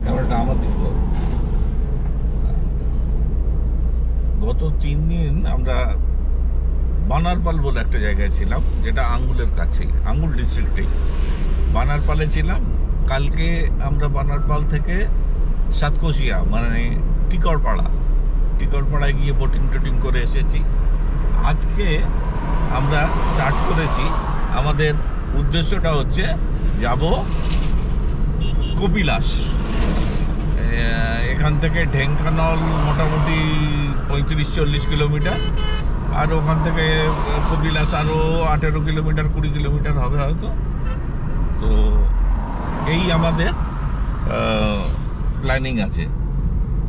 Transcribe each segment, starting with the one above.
ক্যামেরাটা আমার দিকে করো। গত 3 দিন আমরা বানারপাল বলে একটা জায়গায় ছিলাম, যেটা আঙ্গুলের কাছেই, আঙ্গুল ডিস্ট্রিক্টেই বানারপালে ছিলাম। কালকে আমরা বানারপাল থেকে সাতকোশিয়া মানে টিকরপাড়ায় গিয়ে বোটিং টোটিং করে এসেছি। আজকে আমরা স্টার্ট করেছি, আমাদের উদ্দেশ্যটা হচ্ছে যাব কপিলাস। এখান থেকে ঢেঙ্কানাল মোটামুটি 35-40 কিলোমিটার, আর ওখান থেকে কপিলাস আরও 18 কিলোমিটার 20 কিলোমিটার হবে হয়তো। তো এই আমাদের প্ল্যানিং আছে।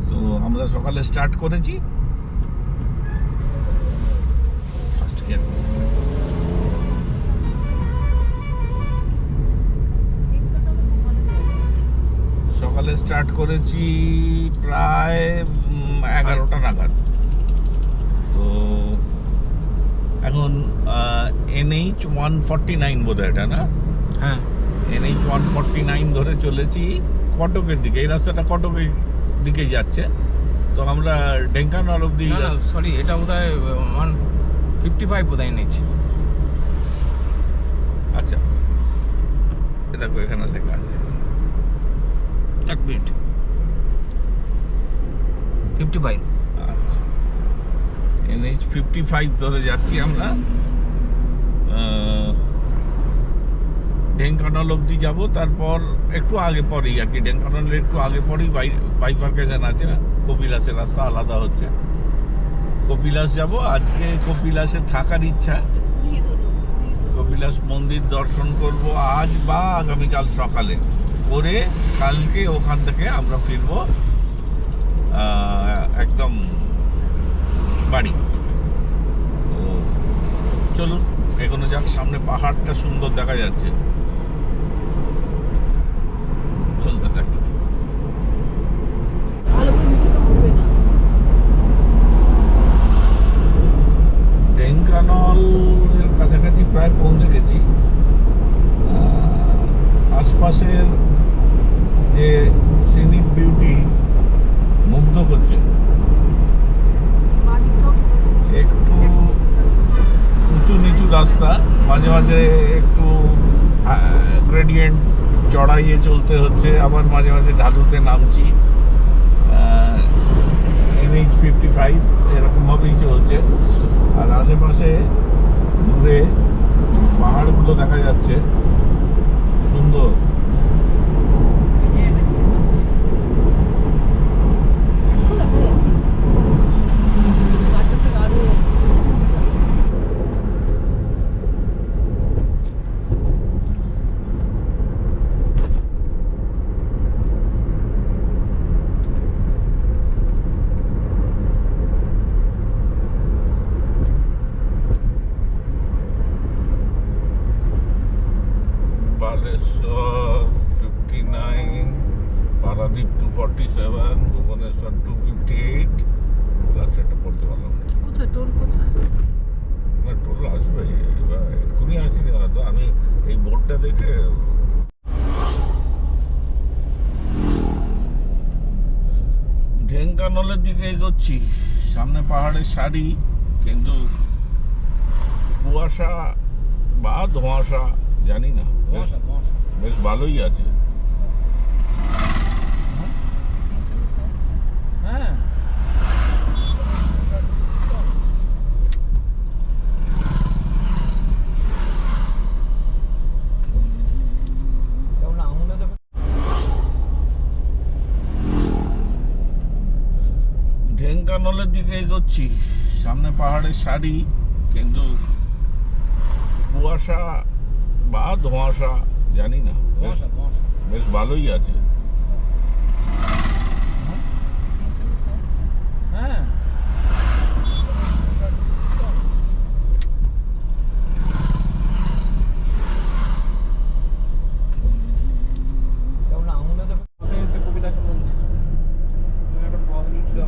তো আমরা সকালে স্টার্ট করেছি। সকালে স্টার্ট করেছি প্রায় 11টা নাগাদ। তো এখন NH 149 বোধ হয় এটা, না? হ্যাঁ, NH 149 ধরে চলেছি কটকের দিকে। এই রাস্তাটা কটকের দিকে যাচ্ছে। তো আমরা ঢেঙ্কানাল অব্দি, সরি, এটা বোধহয় 155 বোধহয় নিয়েছি। আচ্ছা, দেখো এখানে লেখা আছে 1 মিনিট, 55। আচ্ছা, NH 55 ধরে যাচ্ছি আমরা। ঢেঙ্কানাল অব্দি যাব, তারপর একটু আগে পরেই আর কি, ঢেঙ্কানালের একটু আগে পরেই বাইফার্কেশন আছে, কপিলাসের রাস্তা আলাদা হচ্ছে। কপিলাস যাব আজকে। কপিলাসে থাকার ইচ্ছা, কপিলাস মন্দির দর্শন করব আজ বা আগামীকাল সকালে করে, কালকে ওখান থেকে আমরা ফিরব একদম বাড়ি। তো চলুন এগোনো যাক। সামনে পাহাড়টা সুন্দর দেখা যাচ্ছে, চলতে থাকি। ঢেঙ্কানালের কাছাকাছি প্রায় পৌঁছে গেছি। আশপাশের যে সিনিক বিউটি মুগ্ধ করছে। একটু উঁচু নিচু রাস্তা, মাঝে মাঝে একটু গ্রেডিয়েন্ট চড়াইয়ে চলতে হচ্ছে, আবার মাঝে মাঝে ঢালুতে নামছি। NH 55 এরকমভাবেই চলছে। আর আশেপাশে দূরে পাহাড়গুলো দেখা যাচ্ছে, সুন্দর। বালেশ্বর 59, পারাদ্বীপ 247, ভুবনেশ্বর 258। রাস্তাটা পড়তে পারলাম না। কোথায় টোল, কোথায়? না, টোল আসবে এবার, এক্ষুনি আসিনি হয়তো। আমি এই বোর্ডটা দেখে ঢেঙ্কানালের দিকে এগোচ্ছি। সামনে পাহাড়ের সারি, কিন্তু কুয়াশা বা ধোঁয়াশা জানি না, বেশ ভালোই আছে। হ্যাঁ, ঢেঙ্কানালের দিকে এগোচ্ছি। সামনে পাহাড়ের সারি, কিন্তু কুয়াশা বা ধোঁয়াশা জানি না, বেশ ভালোই আছে। হ্যাঁ,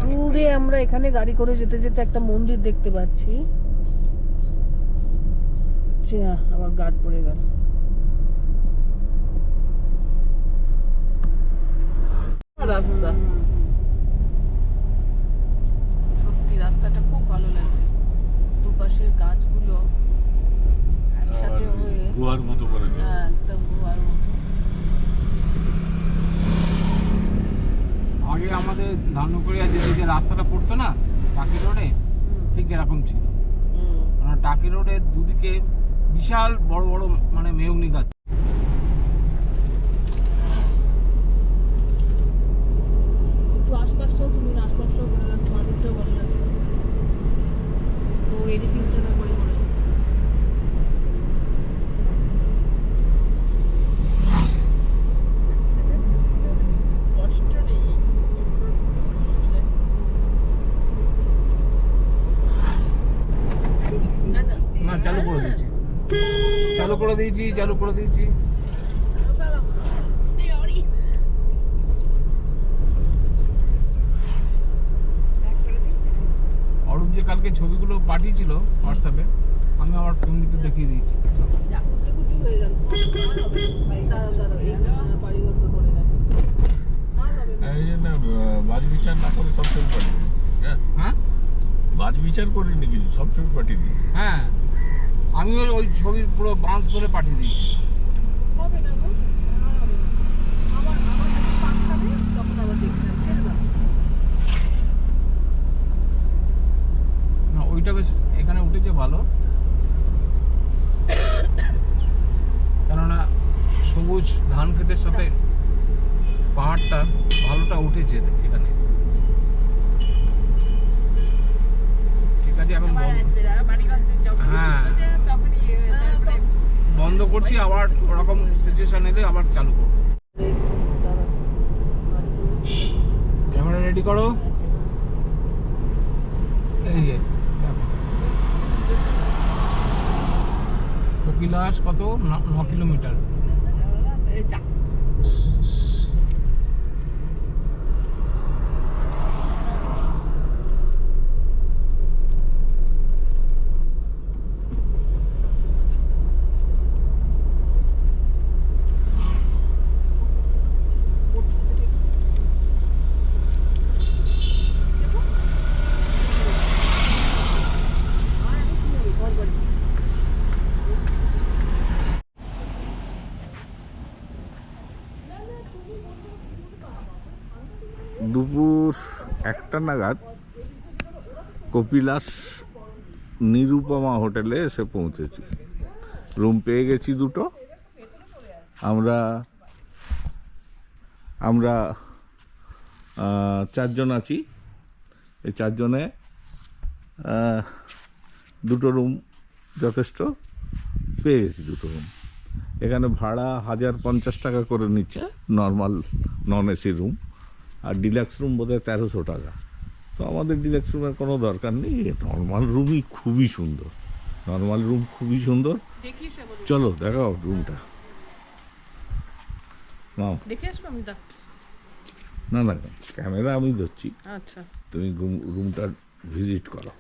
দূরে আমরা এখানে গাড়ি করে যেতে যেতে একটা মন্দির দেখতে পাচ্ছি। আবার গার্ড পড়ে গেল। রাস্তা। সত্যি রাস্তাটা খুব ভালো লাগছে, দুপাশের গাছগুলো একসাথে হয়ে গুহার মতো করেছে। হ্যাঁ, একদম গুহার মতো। আগে আমাদের ধানুকড়িয়া যেতে যে রাস্তাটা পড়তো না টাকি রোডে, ঠিক এরকম ছিল। মানে টাকি রোডের দুদিকে বিশাল বড় বড় মানে মেহগনি গাছ। একটু আশপাশটাও তুমি আশপাশটাও ভালো লাগছে, মার্কেটটাও ভালো লাগছে। তো এডিটিংটা না করে করে কষ্ট নেই। না না না, চালু করে দিয়েছি, চালু করে দিয়েছি, চালু করে দিয়েছি। অরূপ যে কালকে ছবিগুলো পাঠিয়েছিল হোয়াটসঅ্যাপে, আমি আমার ফ্যামিলিতে দেখিয়ে দিয়েছি। দাঁড়াও দাঁড়াও, এই বাড়িবদ্ধ করে রাখো। এই জন্য বাজ বিচার না করে সব ছবি পাঠিয়ে দিই। হ্যাঁ, হ্যাঁ বাজ বিচার করিনি কিছু, সব ছবি পাঠিয়ে দিই। হ্যাঁ, আমি ওই ছবির পুরো বাঁশ ধরে পাঠিয়ে দিয়েছি। হবে না গো, আর হবে না। আবার যখন পাক খাবে তখন আবার দেখতে হবে, ছেড়ে দাও। না, ওইটা বেশ এখানে উঠেছে ভালো, কেননা সবুজ ধান ক্ষেতের সাথে পাহাড়টা ভালোটা উঠেছে এখানে। ঠিক আছে, এখন হ্যাঁ বন্ধ করছি, আবার ওরকম সিচুয়েশন এলে আবার চালু করবো। দাঁড়াও, বাড়ি করে। ক্যামেরা রেডি করো। এই যে দেখো, কপিলাস কত 9 কিলোমিটার। দুপুর 1টা নাগাদ কপিলাস নিরুপমা হোটেলে এসে পৌঁছেছি। রুম পেয়ে গেছি দুটো। আমরা 4জন আছি। এই 4জনে দুটো রুম যথেষ্ট, পেয়ে গেছি দুটো রুম। এখানে ভাড়া 1050 টাকা করে নিচ্ছে নর্মাল নন এসি রুম, আর ডিলাক্স রুম বোধহয় 1300 টাকা। তো আমাদের ডিলাক্স রুমের কোনো দরকার নেই, নর্মাল রুমই খুবই সুন্দর, নর্মাল রুম খুবই সুন্দর। চলো দেখাও রুমটা। নাও, দেখে আসবো আমি দা। না না, ক্যামেরা আমি ধরছি, আচ্ছা, তুমি রুমটা ভিজিট করো।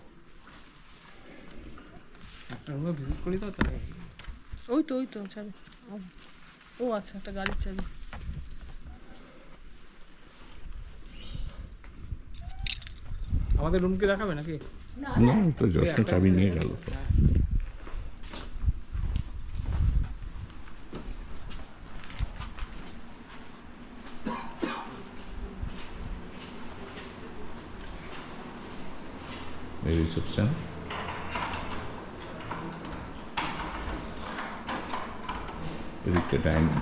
একটা রুমে ভিজিট করি তো তাই। ওই তো চাবি। ও আচ্ছা, একটা গাড়ির চাবি। আমাদের রুমকে দেখাবে নাকি? না, তো যত্ন চাবি নিয়ে গেল তো। এই রিসেপশন, এদিকটা ডাইনিং।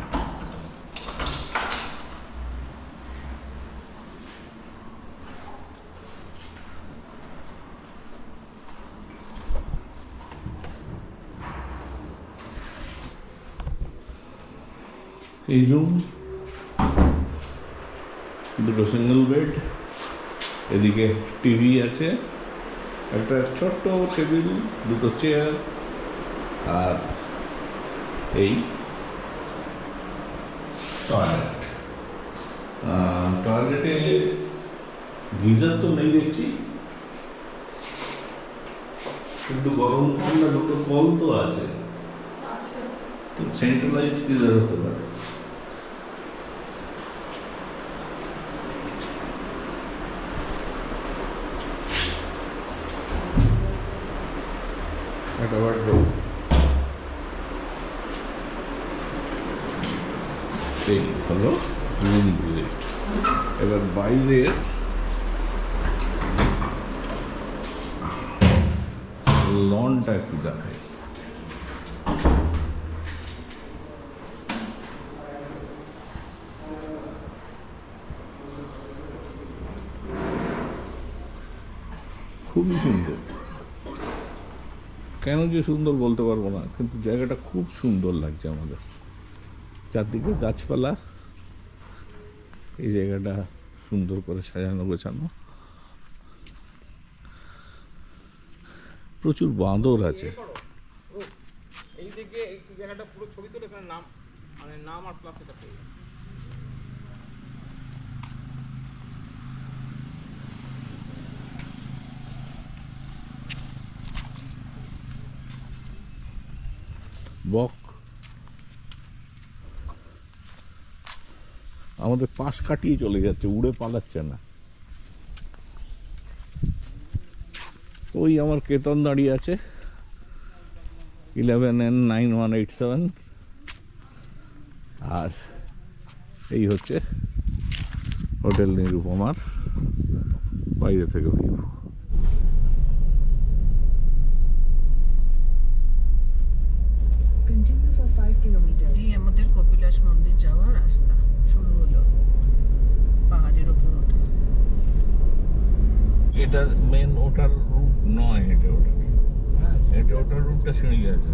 এই রুম, দুটো সিঙ্গেল বেড, এদিকে টিভি আছে, একটা ছোট্ট টেবিল, দুটো চেয়ার, আর এই টয়লেট। টয়লেটে গিজার তো নেই দেখছি, কিন্তু গরম ঠান্ডা দুটো কল তো আছে, সেন্ট্রালাইজ গিজার হতে পারে। ঘাটাঘাট রোড। এই হলো রুম ভিজিট। এবার বাইরের লনটা একটু দেখাই। খুবই সুন্দর, কেন যে সুন্দর বলতে পারবো না, কিন্তু জায়গাটা খুব সুন্দর লাগছে আমাদের। চারদিকে গাছপালা, এই জায়গাটা সুন্দর করে সাজানো গোছানো, প্রচুর বাঁদর আছে। এই দিকে এই জায়গাটা পুরো ছবি তুলে এখানে নাম, মানে নাম আর প্লাস এটা পেয়ে যাবে। বক আমাদের পাশ কাটিয়ে চলে যাচ্ছে, উড়ে পালাচ্ছে না। ওই আমার কেতন দাঁড়িয়ে আছে 11N9187, আর এই হচ্ছে হোটেল নিরুপমার বাইরে থেকে ভিউ। Continue for 5 kilometers. এই আমাদের কপিলাস মন্দির যাওয়ার রাস্তা শুরু হলো, পাহাড়ের ওপর ওঠা। এটা মেন ওটার রুট নয়, এটা ওটার রুটটা সিঁড়ি আছে।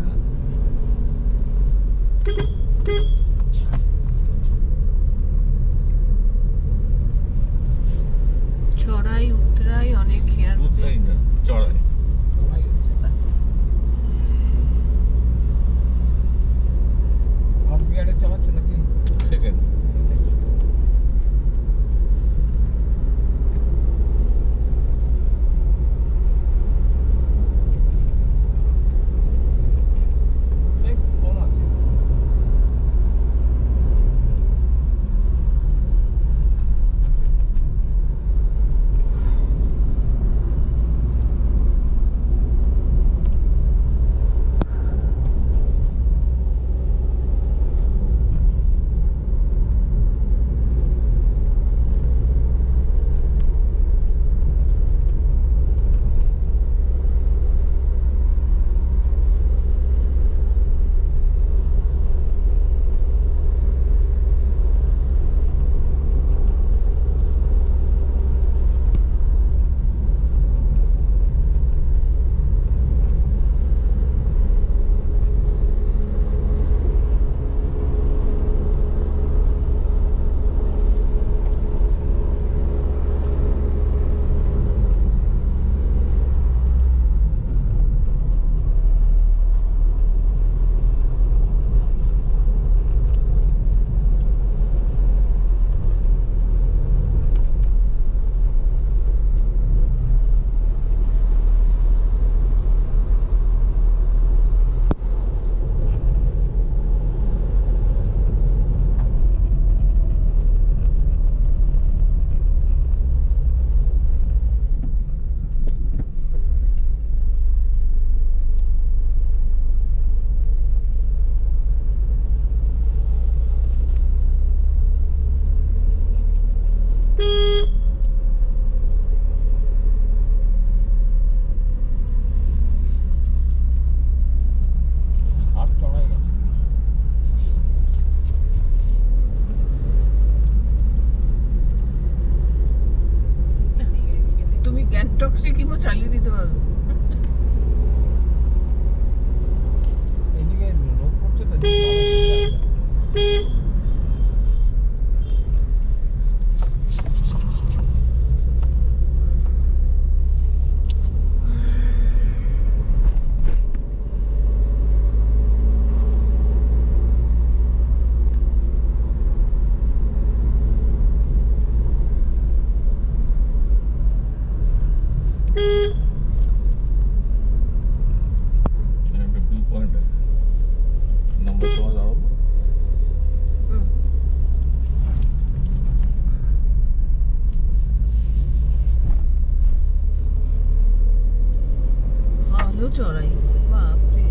চড়াই উতরাই অনেক হেয়ার উঠতেই না, চড়াই। ফার্স্ট গিয়ারে চালাচ্ছ নাকি? সেকেন্ড। কম আছে। গ্যাংটক সিকিমও চালিয়ে দিতে পারবে। এইদিকে রোদ পড়ছে তো একটা ভিউ পয়েন্ট আছে, নাম্বার সময় দাঁড়াবো। চড়াই, বাপরে।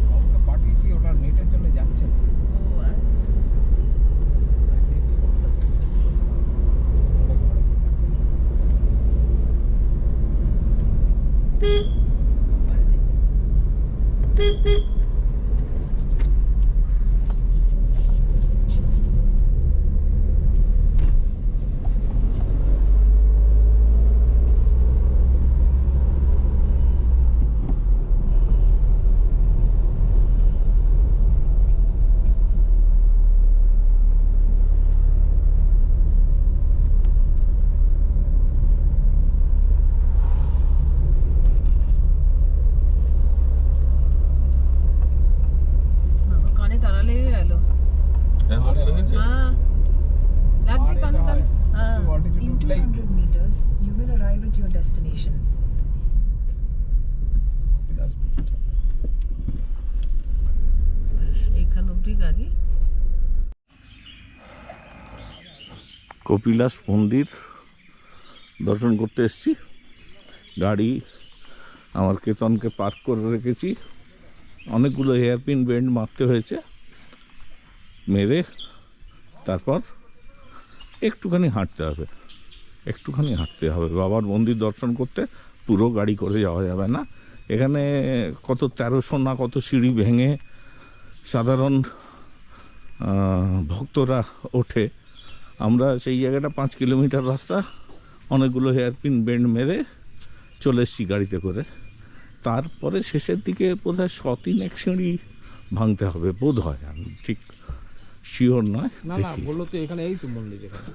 কাউকে পাঠিয়েছি, ওটা নেটের জন্য যাচ্ছে না। দেখছি কোনটা। বাবা, কানে তারা লেগে গেল। এখন লেগেছে? হ্যাঁ, লাগছে কানে তারা। হ্যাঁ, Altitude In like 200 meters, you will arrive at your destination. এইখান অব্দি গাড়ি। কপিলাস মন্দির দর্শন করতে এসেছি। গাড়ি আমার কেতনকে পার্ক করে রেখেছি। অনেকগুলো হেয়ারপিন বেন্ড মারতে হয়েছে, মেরে তারপর একটুখানি হাঁটতে হবে, বাবার মন্দির দর্শন করতে। পুরো গাড়ি করে যাওয়া যাবে না, এখানে কত 1300 না কত সিঁড়ি ভেঙে সাধারণ ভক্তরা ওঠে। আমরা সেই জায়গাটা 5 কিলোমিটার রাস্তা অনেকগুলো হেয়ারপিন বেন্ড মেরে চলে এসেছি গাড়িতে করে। তারপরে শেষের দিকে বোধহয় 100-3 সিঁড়ি ভাঙতে হবে বোধ হয়, আমি ঠিক শিওর নয়। না না, দেখি। বললো তো এখানে, এই তো মন্দির এখানে।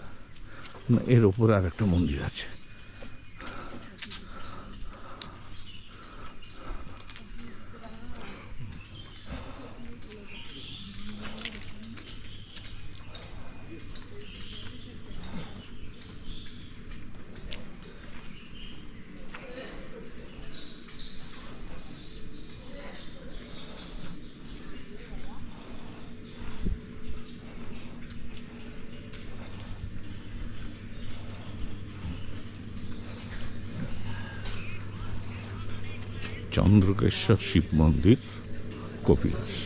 না, এর ওপরে আর একটা মন্দির আছে। চন্দ্রকেশ্বর শিব মন্দির, কপিলাস।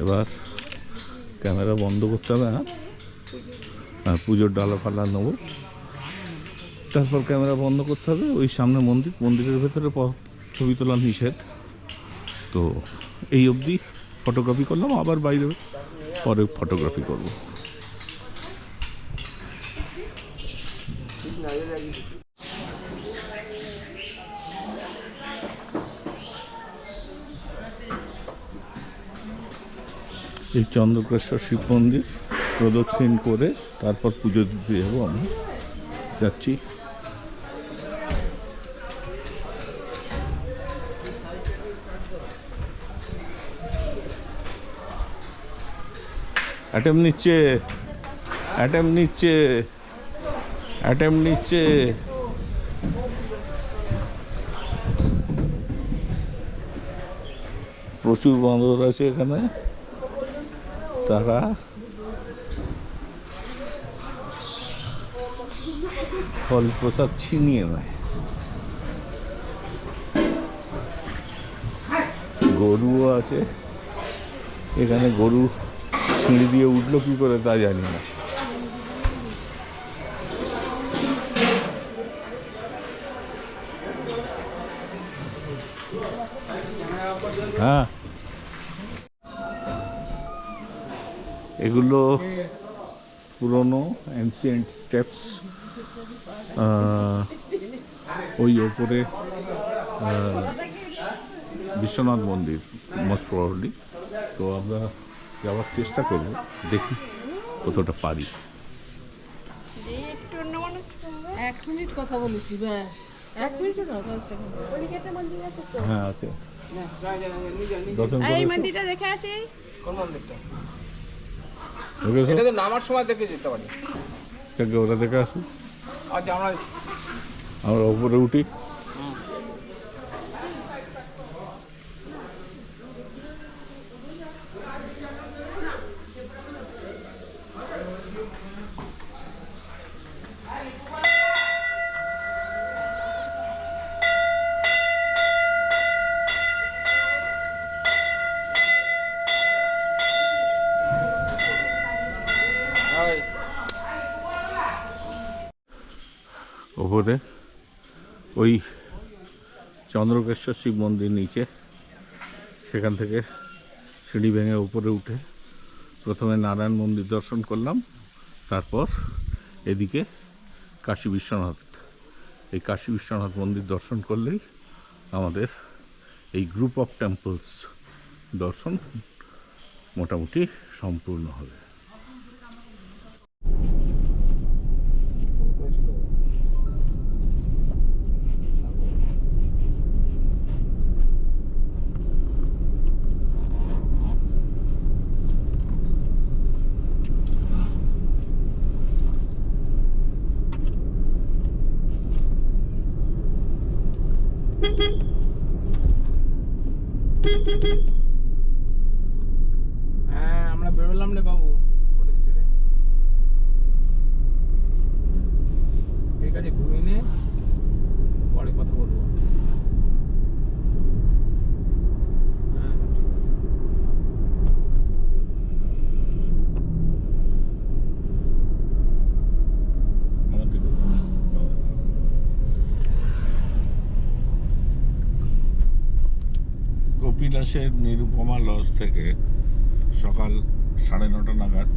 এবার ক্যামেরা বন্ধ করতে হবে। হ্যাঁ, পুজোর ডালা ফালা নেবো, তারপর ক্যামেরা বন্ধ করতে হবে। ওই সামনে মন্দির, মন্দিরের ভেতরে ছবি তোলা নিষেধ। তো এই অবধি ফটোগ্রাফি করলাম, আবার বাইরে পরে ফটোগ্রাফি করব। এই চন্দ্রকেশ্বর শিব মন্দির প্রদক্ষিণ করে তারপর পুজো দিতে যাবো। আমি যাচ্ছি। অ্যাটেম্প নিচ্ছে। প্রচুর বাঁদর আছে এখানে, তারা ফল প্রসাদ ছিনিয়ে নেয়। গরুও আছে এখানে, গরু সিঁড়ি দিয়ে উঠলো কি করে তা জানি না। হ্যাঁ, এগুলো পুরনো অ্যানসিয়েন্ট স্টেপস। ওই ওপরে বিশ্বনাথ মন্দির মোস্ট প্রবাবলি। তো আমরা যাওয়ার চেষ্টা করব, দেখি কতটা পারি। 1 মিনিট কথা বলেছি, ব্যাস 1 মিনিটও না, 10 সেকেন্ড। হ্যাঁ আছে, না, যা, নিজে দর্শন আর এই করেছো? মন্দিরটা দেখে আসি। কোন মন্দিরটা? দেখেছো? এটা তো নামার সময় দেখে যেতে পারি। থেকে ওরা দেখে আসি, আচ্ছা, আমরা আমরা ওপরে উঠি। ওপরে ওই চন্দ্রকেশ্বর শিব মন্দির নিচে, সেখান থেকে সিঁড়ি ভেঙে উপরে উঠে প্রথমে নারায়ণ মন্দির দর্শন করলাম, তারপর এদিকে কাশী বিশ্বনাথ। এই কাশী বিশ্বনাথ মন্দির দর্শন করলেই আমাদের এই গ্রুপ অফ টেম্পলস দর্শন মোটামুটি সম্পূর্ণ হবে। হ্যাঁ, আমরা বেরোলাম রে বাবু, ওটা ছেড়ে। ঠিক আছে, ঘুমিয়ে নে, পরে কথা বলবো। হ্যাঁ, ঠিক আছে। কপিলাসের নিরুপমা লজ থেকে সকাল 9:30 নাগাদ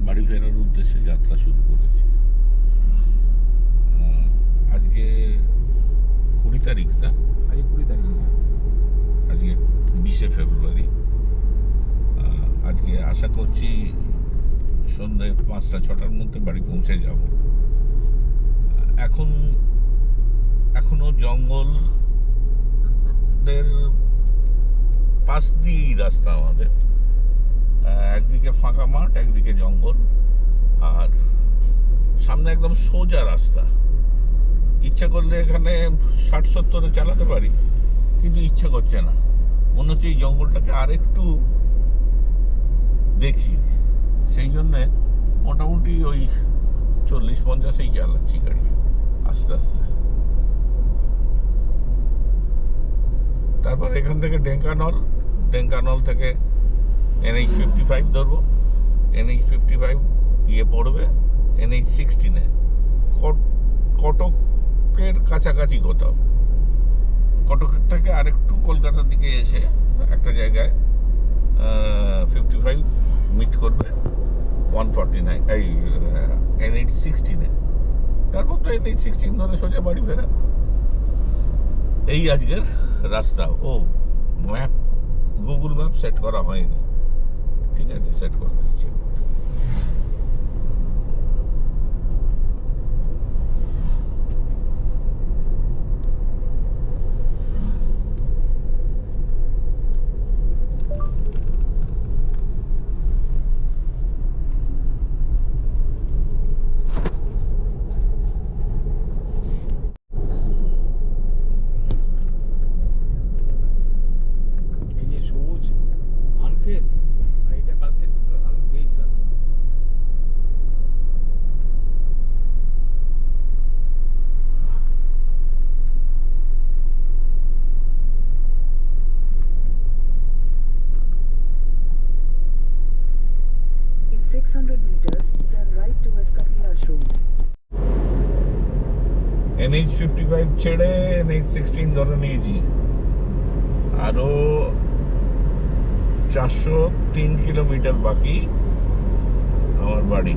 বাড়ি ফেরার উদ্দেশ্যে যাত্রা শুরু করেছি। আজকে 20 তারিখ, না? আজ 20 তারিখ। আজকে 20শে ফেব্রুয়ারি। আজকে আশা করছি সন্ধ্যে 5টা-6টার মধ্যে বাড়ি পৌঁছে যাব। এখনো জঙ্গলের পাশ দিয়েই রাস্তা আমাদের। একদিকে ফাঁকা মাঠ, একদিকে জঙ্গল, আর সামনে একদম সোজা রাস্তা। ইচ্ছা করলে এখানে 60-70-এ চালাতে পারি, কিন্তু ইচ্ছা করছে না। মনে হচ্ছে এই জঙ্গলটাকে আরেকটু দেখি, সেই জন্যে মোটামুটি ওই 40-50-এই চালাচ্ছি গাড়ি, আস্তে আস্তে। তারপর এখান থেকে ডেঙ্কানল থেকে NH-55 ধরবো। NH-55 গিয়ে পড়বে NH-16-এ, কটকের কাছাকাছি কোথাও। কটকের থেকে আরেকটু কলকাতার দিকে এসে একটা জায়গায় 55 মিট করবে 149, এই NH-16-এ। তারপর তো NH-16 ধরে সোজা বাড়ি ফেরা। এই আজকের রাস্তা। ও ম্যাপ, গুগল ম্যাপ সেট করা হয়নি, ঠিক আছে, সেট করে দিচ্ছি। NH55 ছেড়ে NH16 ধরে নিয়েছি, আরো 403 কিলোমিটার বাকি আমার বাড়ি।